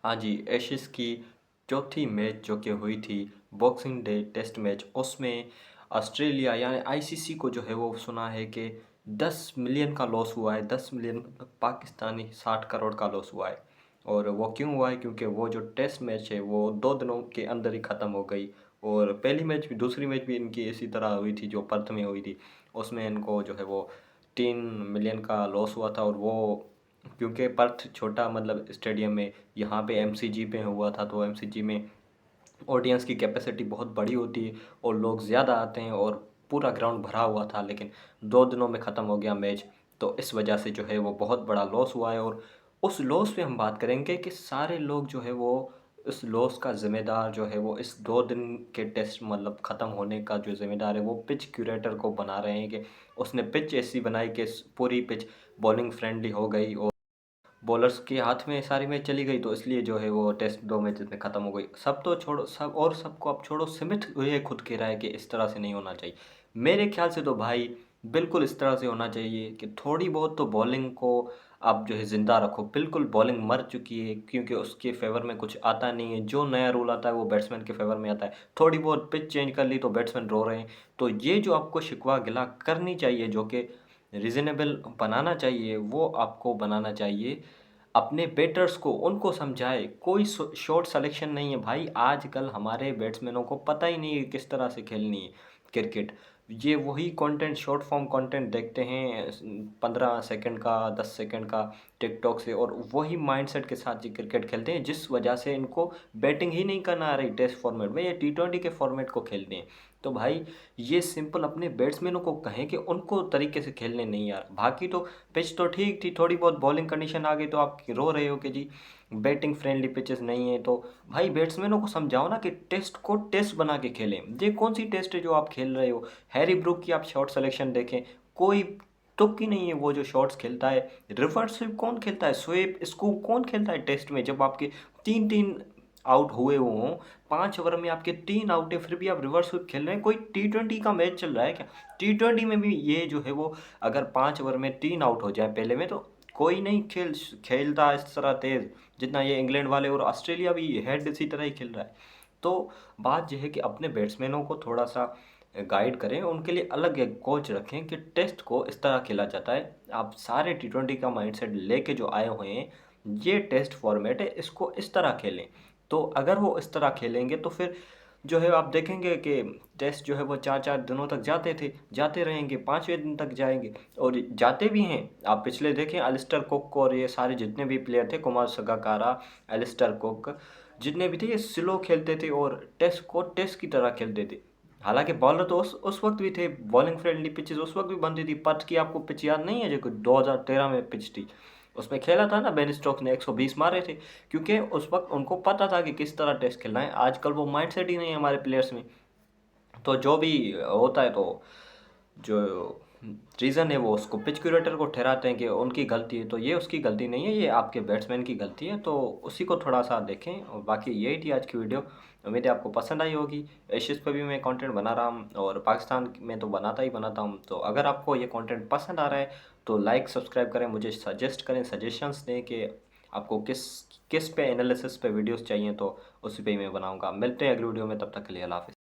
हाँ जी, एशेज़ की चौथी मैच जो कि हुई थी बॉक्सिंग डे टेस्ट मैच, उसमें ऑस्ट्रेलिया यानी आईसीसी को जो है वो सुना है कि 10 मिलियन का लॉस हुआ है। 10 मिलियन पाकिस्तानी 60 करोड़ का लॉस हुआ है। और वो क्यों हुआ है? क्योंकि वो जो टेस्ट मैच है वो 2 दिनों के अंदर ही ख़त्म हो गई। और पहली मैच भी, दूसरी मैच भी इनकी इसी तरह हुई थी जो पर्थ में हुई थी। उसमें इनको जो है वो 3 मिलियन का लॉस हुआ था। और वो क्योंकि पर्थ छोटा मतलब स्टेडियम में, यहाँ पे एमसीजी पे हुआ था, तो एमसीजी में ऑडियंस की कैपेसिटी बहुत बड़ी होती है और लोग ज़्यादा आते हैं और पूरा ग्राउंड भरा हुआ था। लेकिन 2 दिनों में ख़त्म हो गया मैच, तो इस वजह से जो है वो बहुत बड़ा लॉस हुआ है। और उस लॉस पे हम बात करेंगे कि सारे लोग जो है वो इस लॉस का ज़िम्मेदार जो है वो इस 2 दिन के टेस्ट मतलब ख़त्म होने का जो ज़िम्मेदार है वो पिच क्यूरेटर को बना रहे हैं कि उसने पिच ऐसी बनाई कि पूरी पिच बॉलिंग फ्रेंडली हो गई और बॉलर्स के हाथ में सारी मैच चली गई, तो इसलिए जो है वो टेस्ट 2 मैचेस में ख़त्म हो गई। सब तो छोड़ो, सब और सबको आप छोड़ो, स्मिथ ये खुद कह रहा है कि इस तरह से नहीं होना चाहिए। मेरे ख्याल से तो भाई बिल्कुल इस तरह से होना चाहिए कि थोड़ी बहुत तो बॉलिंग को आप जो है ज़िंदा रखो। बिल्कुल बॉलिंग मर चुकी है क्योंकि उसके फ़ेवर में कुछ आता नहीं है। जो नया रूल आता है वो बैट्समैन के फ़ेवर में आता है। थोड़ी बहुत पिच चेंज कर ली तो बैट्समैन रो रहे हैं। तो ये जो आपको शिकवा गिला करनी चाहिए, जो कि रीज़नेबल बनाना चाहिए, वो आपको बनाना चाहिए। अपने बैटर्स को उनको समझाए, कोई शॉट सिलेक्शन नहीं है भाई। आजकल हमारे बैट्समैनों को पता ही नहीं है किस तरह से खेलनी है क्रिकेट। ये वही कंटेंट, शॉर्ट फॉर्म कंटेंट देखते हैं 15 सेकंड का, 10 सेकंड का टिकटॉक से, और वही माइंडसेट के साथ ये क्रिकेट खेलते हैं, जिस वजह से इनको बैटिंग ही नहीं करना आ रही टेस्ट फॉर्मेट में। ये टी20 के फॉर्मेट को खेलते हैं। तो भाई ये सिंपल अपने बैट्समैनों को कहें कि उनको तरीके से खेलने नहीं यार। बाकी तो पिच तो ठीक थी, थोड़ी बहुत बॉलिंग कंडीशन आ गई तो आप रो रहे हो कि जी बैटिंग फ्रेंडली पिचेस नहीं है। तो भाई बैट्समैनों को समझाओ ना कि टेस्ट को टेस्ट बना के खेलें। ये कौन सी टेस्ट है जो आप खेल रहे हो? हैरी ब्रूक की आप शॉट सिलेक्शन देखें, कोई तुक ही नहीं है वो जो शॉट्स खेलता है। रिवर्स स्वीप कौन खेलता है? स्वीप स्कूप कौन खेलता है टेस्ट में? जब आपके 3-3 आउट हुए हों, 5 ओवर में आपके 3 आउट है, फिर भी आप रिवर्स स्वीप खेल रहे हैं। कोई टी20 का मैच चल रहा है क्या? टी20 में भी ये जो है वो अगर 5 ओवर में 3 आउट हो जाए पहले में, तो कोई नहीं खेलता इस तरह तेज़ जितना ये इंग्लैंड वाले, और ऑस्ट्रेलिया भी हेड इसी तरह ही खेल रहा है। तो बात यह है कि अपने बैट्समैनों को थोड़ा सा गाइड करें, उनके लिए अलग एक कोच रखें कि टेस्ट को इस तरह खेला जाता है। आप सारे टी20 का माइंडसेट लेके जो आए हुए हैं, ये टेस्ट फॉर्मेट है, इसको इस तरह खेलें। तो अगर वो इस तरह खेलेंगे तो फिर जो है आप देखेंगे कि टेस्ट जो है वो 4-4 दिनों तक जाते थे, जाते रहेंगे, 5वें दिन तक जाएंगे और जाते भी हैं। आप पिछले देखें एलिस्टर कुक को और ये सारे जितने भी प्लेयर थे, कुमार संगकारा, एलिस्टर कुक, जितने भी थे, ये स्लो खेलते थे और टेस्ट को टेस्ट की तरह खेलते थे। हालांकि बॉलर तो उस वक्त भी थे, बॉलिंग फ्रेंडली पिचेस उस वक्त भी बनती थी। पर्थ की आपको पिच याद नहीं है जो 2013 में पिच थी? उसमें खेला था ना, बेन स्टोक्स ने 120 मारे थे, क्योंकि उस वक्त उनको पता था कि किस तरह टेस्ट खेलना है। आजकल वो माइंडसेट ही नहीं है हमारे प्लेयर्स में। तो जो भी होता है, तो जो रीज़न है वो उसको पिच क्यूरेटर को ठहराते हैं कि उनकी गलती है। तो ये उसकी गलती नहीं है, ये आपके बैट्समैन की गलती है। तो उसी को थोड़ा सा देखें। और बाकी यही थी आज की वीडियो। उम्मीद है आपको पसंद आई होगी। एशेज़ पे भी मैं कंटेंट बना रहा हूँ और पाकिस्तान में तो बनाता ही बनाता हूँ। तो अगर आपको ये कंटेंट पसंद आ रहा है तो लाइक सब्सक्राइब करें, मुझे सजेस्ट करें, सजेशंस दें कि आपको किस किस पे एनालिसिस पे वीडियोस चाहिए, तो उसी पे ही मैं बनाऊंगा। मिलते हैं अगली वीडियो में, तब तक के लिए अल्लाह हाफ़िज़।